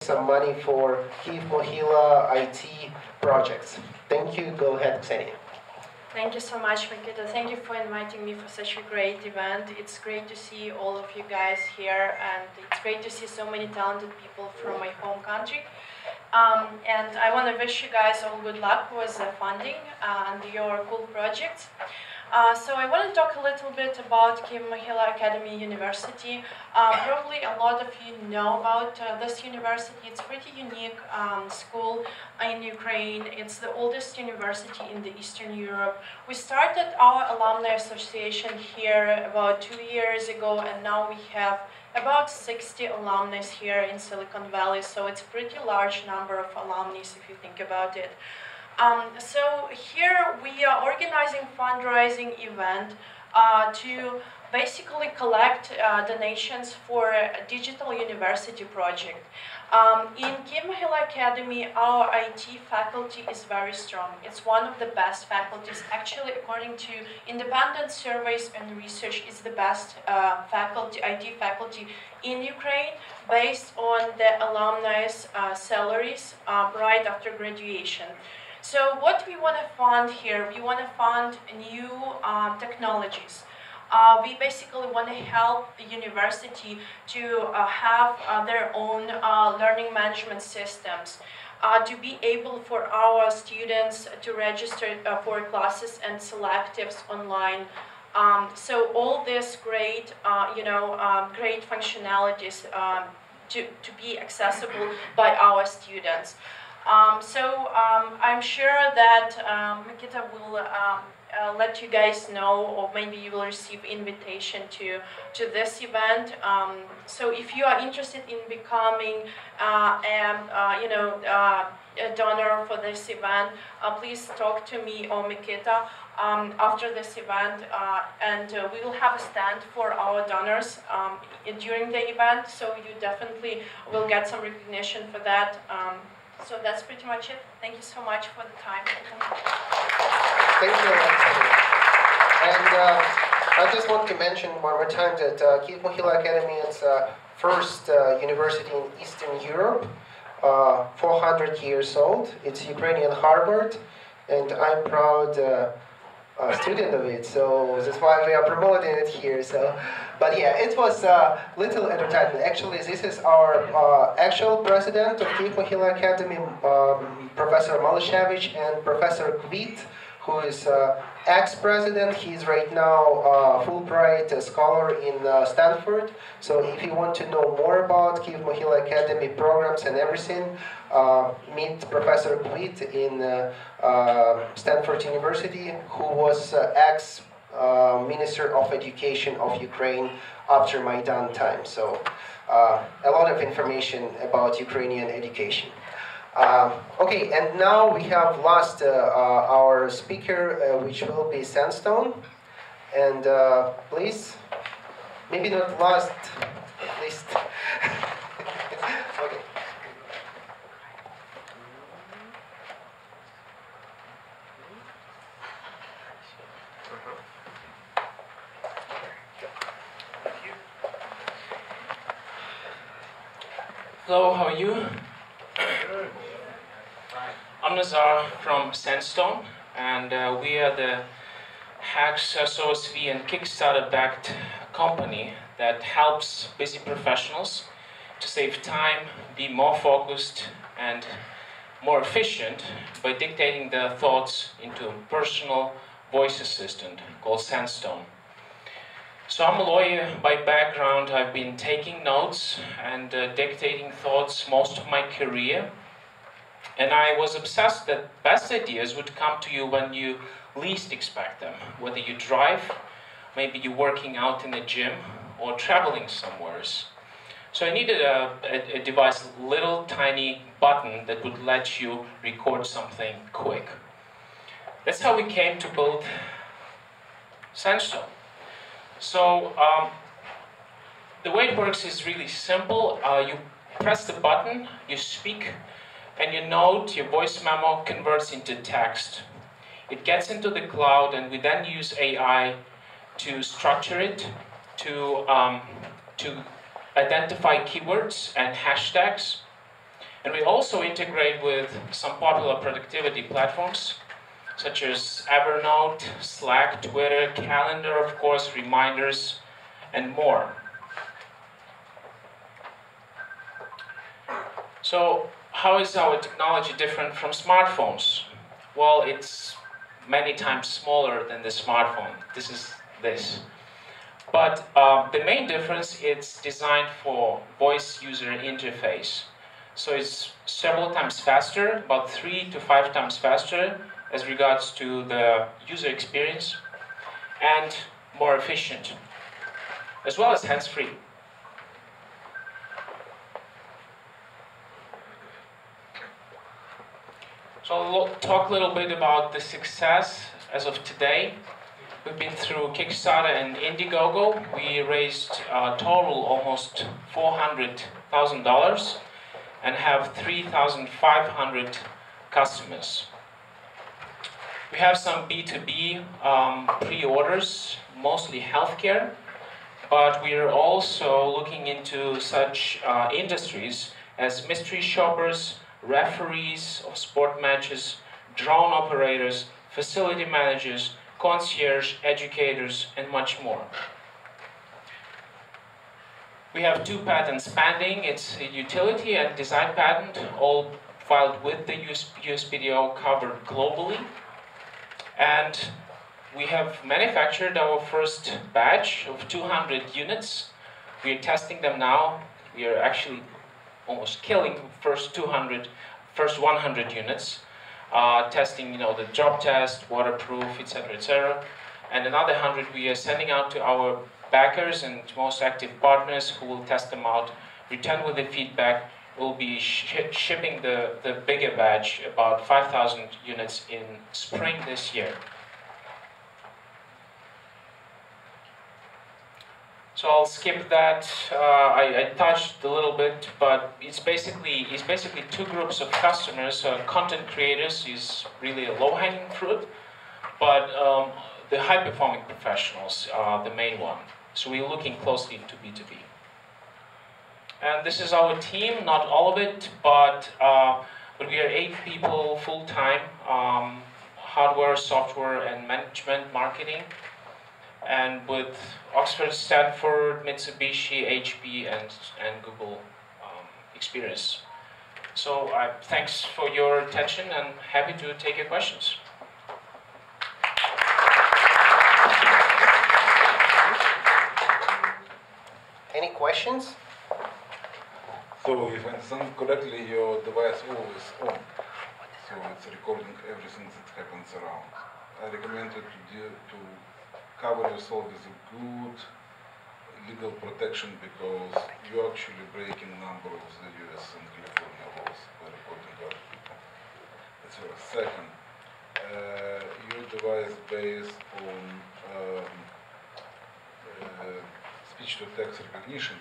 some money for Kyiv Mohila IT projects. Thank you. Go ahead, Ksenia. Thank you so much, Mikita. Thank you for inviting me for such a great event. It's great to see all of you guys here, and it's great to see so many talented people from my home country. And I want to wish you guys all good luck with the funding and your cool projects. So I want to talk a little bit about Kyiv Mohila Academy University. Probably a lot of you know about this university. It's a pretty unique school in Ukraine. It's the oldest university in the Eastern Europe. We started our alumni association here about 2 years ago, and now we have about 60 alumni here in Silicon Valley. So it's a pretty large number of alumni if you think about it. So here we are organizing fundraising event to basically collect donations for a digital university project. In Kyiv Mohila Academy, our IT faculty is very strong. It's one of the best faculties. Actually, according to independent surveys and research, it's the best faculty, IT faculty in Ukraine, based on the alumni's salaries right after graduation. So what we want to fund here, we want to fund new technologies. We basically want to help the university to have their own learning management systems, to be able for our students to register for classes and selectives online. So all this great, great functionalities to be accessible by our students. I'm sure that Mikita will let you guys know, or maybe you will receive invitation to this event. So if you are interested in becoming a donor for this event, please talk to me or Mikita after this event, and we will have a stand for our donors during the event. So you definitely will get some recognition for that. So that's pretty much it. Thank you so much for the time. Thank you. And I just want to mention one more time that Kyiv Mohila Academy is first university in Eastern Europe, 400 years old. It's Ukrainian Harvard, and I'm proud student of it, so that's why we are promoting it here. But yeah, it was a little advertisement. Actually, this is our actual president of Kyiv Mohila Academy, Professor Malashevich, and Professor Kvit, who is ex-president. He's right now a Fulbright scholar in Stanford. So if you want to know more about Kyiv Mohila Academy programs and everything, meet Professor Kvit in Stanford University, who was ex-Minister of Education of Ukraine after Maidan time. So a lot of information about Ukrainian education. Okay, and now we have lost our speaker, which will be Sandstone. And please, maybe not last, at least. Okay. Hello, how are you? I'm Nazar from Sandstone, and we are the Hacks, SOSV, and Kickstarter-backed company that helps busy professionals to save time, be more focused, and more efficient by dictating their thoughts into a personal voice assistant called Sandstone. So I'm a lawyer by background. I've been taking notes and dictating thoughts most of my career. And I was obsessed that best ideas would come to you when you least expect them. Whether you drive, maybe you're working out in the gym, or traveling somewhere. So I needed a device, a little tiny button that would let you record something quick. That's how we came to build Sandstone. So the way it works is really simple. You press the button, you speak, and your note, your voice memo converts into text. It gets into the cloud, and we then use AI to structure it, to identify keywords and hashtags. And we also integrate with some popular productivity platforms, such as Evernote, Slack, Twitter, Calendar, of course, reminders, and more. So, how is our technology different from smartphones? Well, it's many times smaller than the smartphone. This is this. But the main difference, it's designed for voice user interface. So it's several times faster, about 3 to 5 times faster as regards to the user experience, and more efficient, as well as hands-free. So I'll talk a little bit about the success as of today. We've been through Kickstarter and Indiegogo. We raised a total almost $400,000 and have 3,500 customers. We have some B2B pre-orders, mostly healthcare, but we are also looking into such industries as mystery shoppers, referees of sport matches, drone operators, facility managers, concierge, educators, and much more. We have 2 patents pending. It's a utility and design patent, all filed with the USPTO, covered globally. And we have manufactured our first batch of 200 units. We are testing them now. We are actually almost killing first 100 units. Testing, the job test, waterproof, etc. And another 100 we are sending out to our backers and most active partners who will test them out, return with the feedback. We'll be shipping the bigger batch, about 5,000 units in spring this year. So I'll skip that. I touched a little bit, but it's basically 2 groups of customers. Content creators is really a low-hanging fruit, but the high-performing professionals are the main one. So we're looking closely into B2B. And this is our team, not all of it, but we are 8 people full-time, hardware, software, and management marketing. And with Oxford, Stanford, Mitsubishi, HP, and Google experience. So thanks for your attention and happy to take your questions. Any questions? So if I understand correctly, your device always on. So it's recording everything that happens around. I recommend you to cover yourself with a good legal protection because you're actually breaking a number of the US and California laws by recording other people. That's first. Second, your device based on speech-to-text recognition.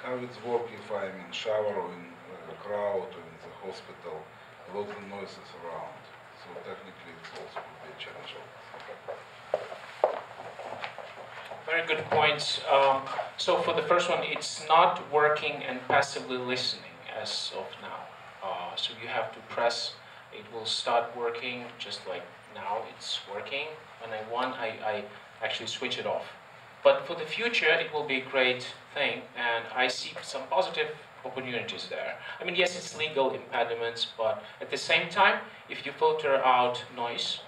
How it's work if I'm in shower or in a crowd or in the hospital, a lot of noises around. So technically it's also could be a challenge. Very good points. So for the first one, it's not working and passively listening as of now. So you have to press, it will start working just like now it's working. When I want, I actually switch it off. But for the future, it will be a great thing, and I see some positive opportunities there. I mean, yes, it's legal impediments, but at the same time, if you filter out noise,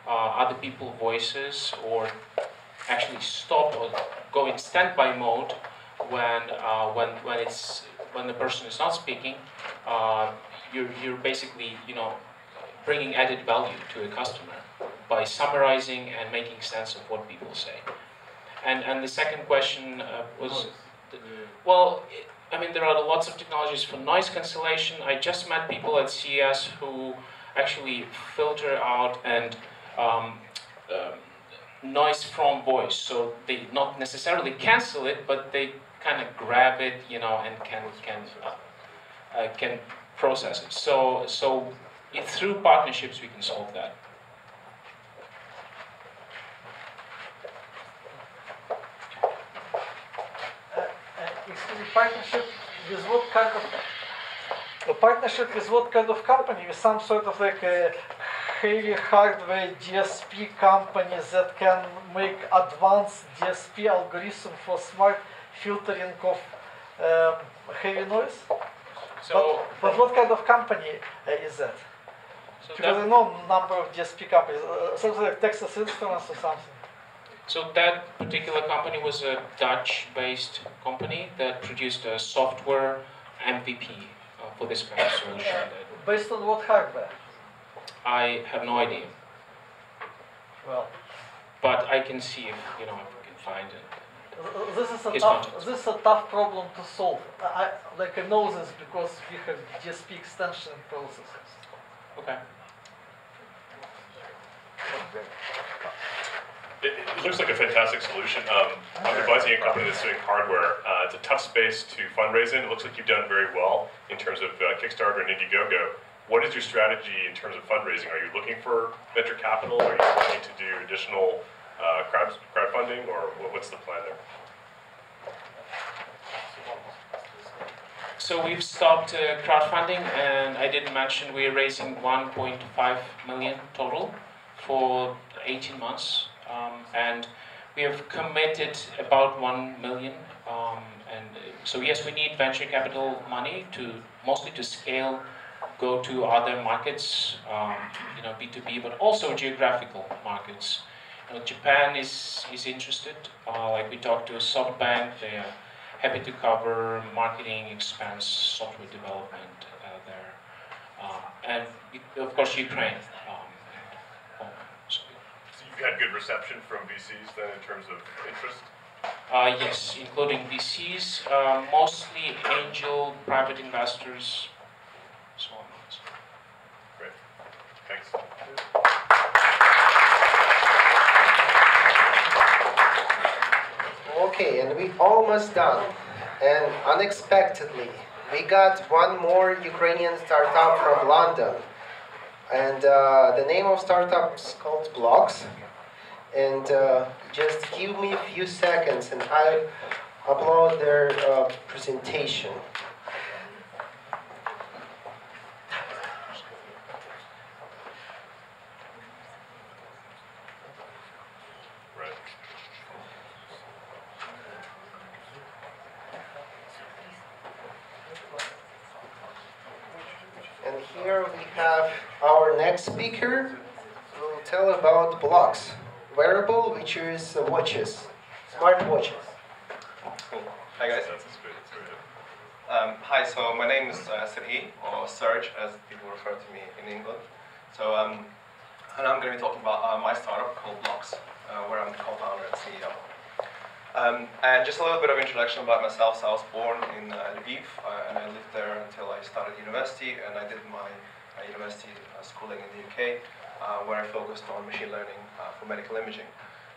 other people's voices, or actually stop or go in standby mode when the person is not speaking, you're basically bringing added value to a customer by summarizing and making sense of what people say. And the second question was, well, I mean, there are lots of technologies for noise cancellation. I just met people at CES who actually filter out and noise from voice. So they not necessarily cancel it, but they kind of grab it, and can process it. So through partnerships we can solve that. Partnership with what kind of partnership with what kind of company? With some sort of like a heavy hardware DSP company that can make advanced DSP algorithm for smart filtering of heavy noise? So, but what kind of company is that? so Because I know a number of DSP companies, something like Texas Instruments or something. So that particular company was a Dutch-based company that produced a software MVP for this kind of solution. Based on what hardware? I have no idea, Well, but I can see if if we can find it. this is a tough problem to solve. I know this because we have DSP extension processes. Okay. It looks like a fantastic solution. I'm advising a company that's doing hardware. It's a tough space to fundraise in. It looks like you've done very well in terms of Kickstarter and Indiegogo. What is your strategy in terms of fundraising? Are you looking for venture capital? Are you planning to do additional crowdfunding, or what's the plan there? So we've stopped crowdfunding, and I didn't mention we're raising 1.5 million total for 18 months. And we have committed about 1 million. And so yes, we need venture capital money mostly to scale, go to other markets, B2B, but also geographical markets. Japan is interested. Like we talked to SoftBank, they are happy to cover marketing expense, software development there, and of course Ukraine. So you've had good reception from VCs then in terms of interest? Yes, including VCs, mostly angel, private investors, so on. Great, thanks. Okay, and we almost done. And unexpectedly, we got one more Ukrainian startup from London. And the name of startup is called Blocks. And just give me a few seconds and I upload their presentation. And here we have our next speaker who will tell about Blocks, wearable, which is watches, smart watches. Cool. Hi guys. Hi, so my name is Sergey, or Serge as people refer to me in England. So and I'm going to be talking about my startup called Blocks, where I'm the co-founder and CEO. And just a little bit of introduction about myself. So I was born in Lviv, and I lived there until I started university, and I did my university schooling in the UK, where I focused on machine learning for medical imaging.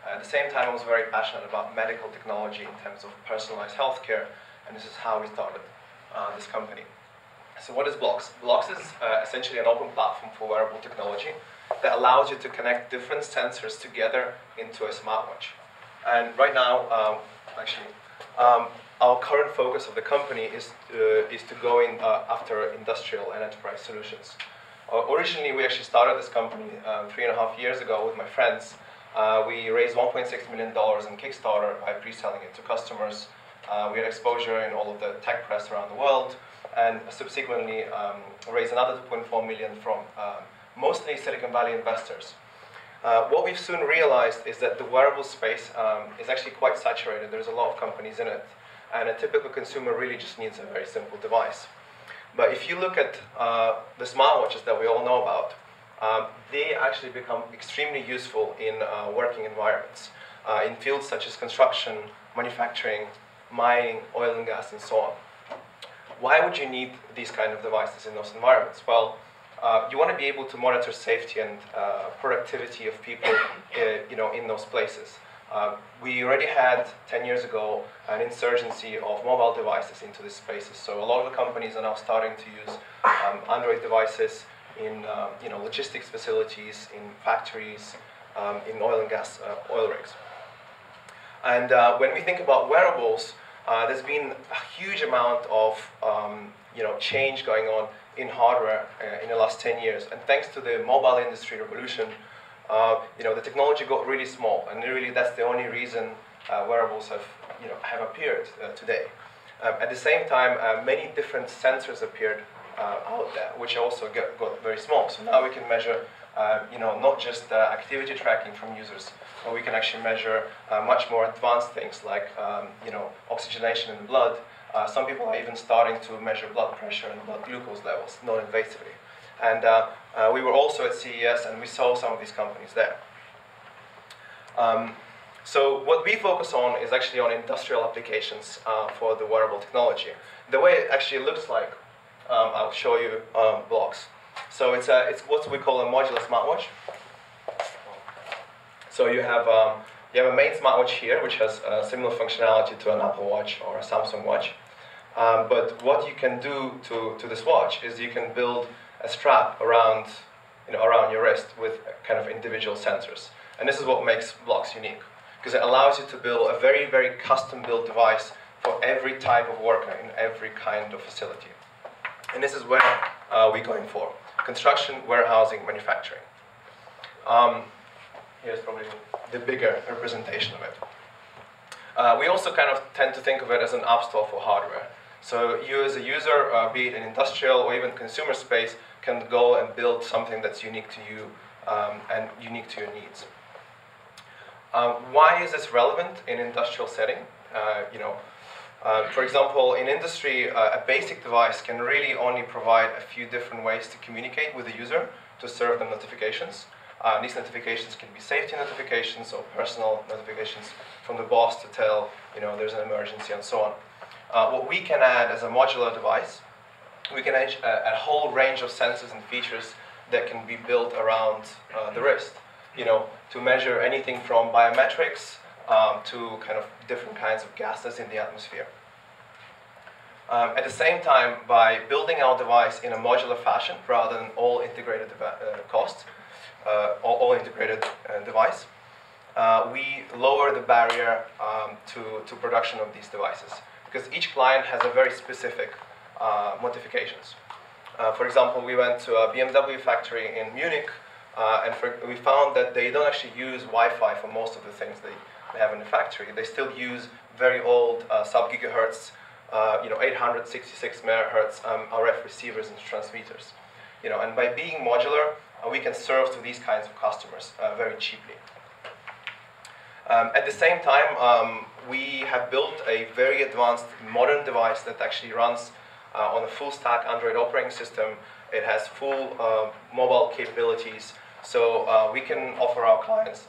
At the same time, I was very passionate about medical technology in terms of personalized healthcare, and this is how we started this company. So what is Blocks? Blocks is essentially an open platform for wearable technology that allows you to connect different sensors together into a smartwatch. And right now, our current focus of the company is to go in after industrial and enterprise solutions. Originally, we actually started this company 3.5 years ago with my friends. We raised $1.6 million in Kickstarter by pre-selling it to customers. We had exposure in all of the tech press around the world, and subsequently raised another $2.4 million from mostly Silicon Valley investors. What we've soon realized is that the wearable space is actually quite saturated. There's a lot of companies in it, and a typical consumer really just needs a very simple device. But if you look at the smartwatches that we all know about, they actually become extremely useful in working environments, in fields such as construction, manufacturing, mining, oil and gas, and so on. Why would you need these kind of devices in those environments? Well, you want to be able to monitor safety and productivity of people, in those places. We already had 10 years ago an insurgency of mobile devices into these spaces. So a lot of the companies are now starting to use Android devices in logistics facilities, in factories, in oil and gas oil rigs. And when we think about wearables, there's been a huge amount of change going on in hardware in the last 10 years. And thanks to the mobile industry revolution, the technology got really small, and really that's the only reason wearables have appeared today. At the same time, many different sensors appeared out there, which also got very small. So now we can measure, not just activity tracking from users, but we can actually measure much more advanced things like, oxygenation in the blood. Some people are even starting to measure blood pressure and blood glucose levels non-invasively. And we were also at CES, and we saw some of these companies there. So what we focus on is actually on industrial applications for the wearable technology. The way it actually looks like, I'll show you blocks. So it's what we call a modular smartwatch. So you have a main smartwatch here, which has similar functionality to an Apple Watch or a Samsung Watch. But what you can do to this watch is you can build a strap around your wrist with kind of individual sensors. And this is what makes blocks unique, because it allows you to build a very, very custom-built device for every type of worker in every kind of facility. And this is where we're going for: construction, warehousing, manufacturing. Here's probably the bigger representation of it. We also kind of tend to think of it as an app store for hardware. So you as a user, be it in industrial or even consumer space, can go and build something that's unique to you and unique to your needs. Why is this relevant in industrial setting? For example, in industry, a basic device can really only provide a few different ways to communicate with the user to serve them notifications. These notifications can be safety notifications or personal notifications from the boss to tell there's an emergency and so on. What we can add as a modular device, we can add a whole range of sensors and features that can be built around the wrist. To measure anything from biometrics to kind of different kinds of gases in the atmosphere. At the same time, by building our device in a modular fashion rather than all integrated device, we lower the barrier to production of these devices, because each client has a very specific modifications. For example, we went to a BMW factory in Munich, and we found that they don't actually use Wi-Fi for most of the things they have in the factory. They still use very old sub-gigahertz, 866 megahertz RF receivers and transmitters. And by being modular, we can serve to these kinds of customers very cheaply. At the same time, we have built a very advanced modern device that actually runs on a full stack Android operating system. It has full mobile capabilities, so we can offer our clients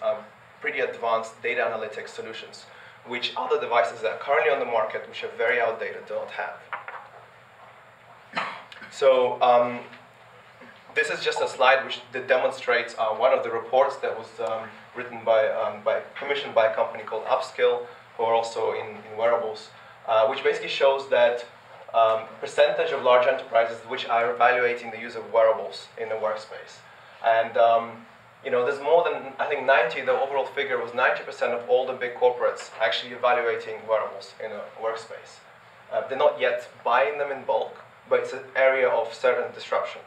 pretty advanced data analytics solutions, which other devices that are currently on the market, which are very outdated, don't have. So this is just a slide that demonstrates one of the reports that was written commissioned by a company called Upskill, who are also in wearables, which basically shows that percentage of large enterprises which are evaluating the use of wearables in the workspace. And there's more than, I think 90, the overall figure was 90% of all the big corporates actually evaluating wearables in a workspace. They're not yet buying them in bulk, but it's an area of certain disruption.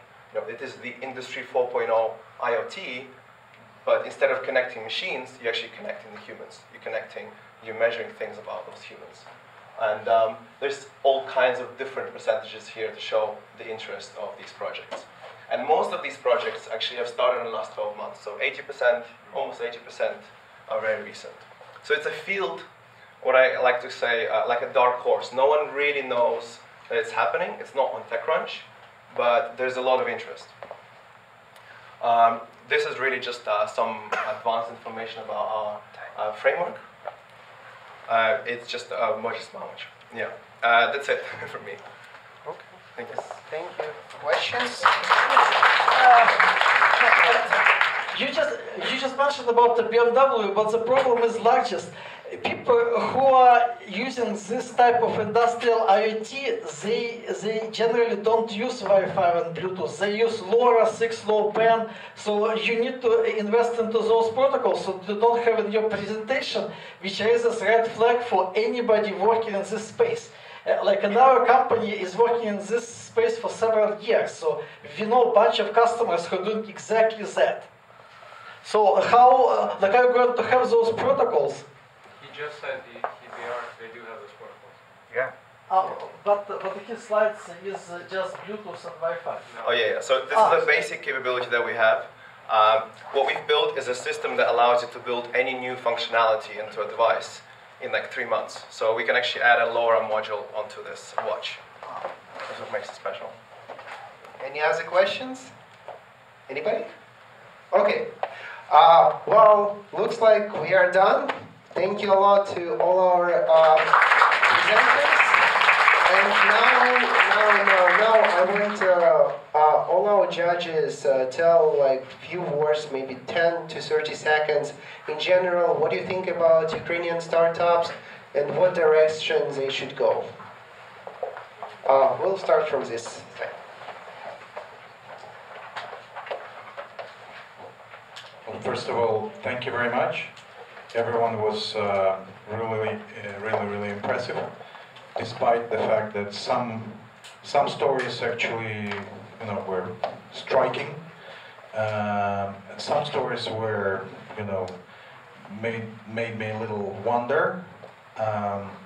It is the Industry 4.0 IoT, but instead of connecting machines, you're actually connecting the humans. You're measuring things about those humans. And there's all kinds of different percentages here to show the interest of these projects. And most of these projects actually have started in the last 12 months. So 80%, almost 80% are very recent. So it's a field, what I like to say, like a dark horse. No one really knows that it's happening. It's not on TechCrunch, but there's a lot of interest. This is really just some advanced information about our framework. It's just a modular smartwatch. Yeah, that's it from me. Okay. Thank you. Thank you. Questions? You just mentioned about the BMW, but the problem is largest. People who are using this type of industrial IoT, they generally don't use Wi-Fi and Bluetooth. They use LoRa, 6LoWPAN. So you need to invest into those protocols. So you don't have in your presentation, which raises red flag for anybody working in this space. like another company is working in this space for several years, so we know a bunch of customers who are doing exactly that. So how, like, are you going to have those protocols? He just said they do have those protocols. Yeah. But his slides is just Bluetooth and Wi-Fi. Oh yeah. So this is the basic capability that we have. What we've built is a system that allows you to build any new functionality into a device in like 3 months. So we can actually add a LoRa module onto this watch. That's what makes it special. Any other questions? Anybody? Okay. Well, looks like we are done. Thank you a lot to all our presenters. And now I want all our judges tell like few words, maybe 10 to 30 seconds in general. What do you think about Ukrainian startups and what direction they should go? We'll start from this side. Well, first of all, thank you very much. Everyone was really impressive, despite the fact that some stories actually, were striking. Some stories were, made me a little wonder.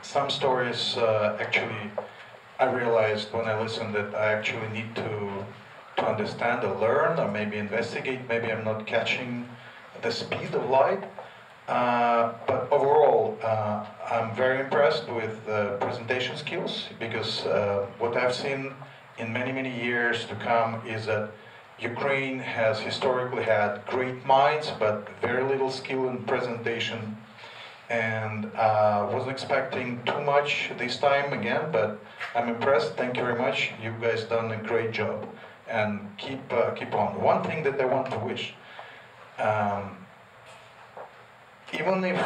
Some stories actually, I realized when I listened that I actually need to understand or learn or maybe investigate. Maybe I'm not catching the speed of light. But overall, I'm very impressed with presentation skills, because what I've seen in many years to come is that Ukraine has historically had great minds, but very little skill in presentation. And wasn't expecting too much this time again, but I'm impressed. Thank you very much. You guys done a great job, and keep on. One thing that I want to wish. Even if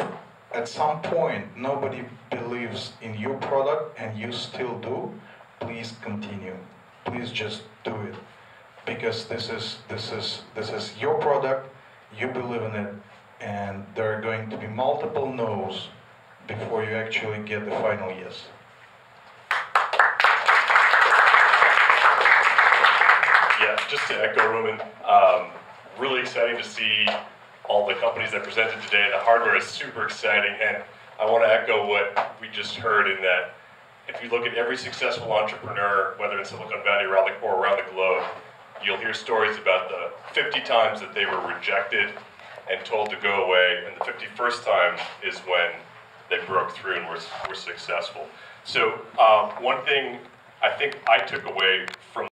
at some point nobody believes in your product and you still do, please continue. Please just do it, because this is your product. You believe in it, and there are going to be multiple no's before you actually get the final yes. Yeah, just to echo Roman, really exciting to see all the companies that presented today. The hardware is super exciting, and I want to echo what we just heard in that if you look at every successful entrepreneur, whether in Silicon Valley or around the globe, you'll hear stories about the 50 times that they were rejected and told to go away, and the 51st time is when they broke through and were successful. So one thing I think I took away from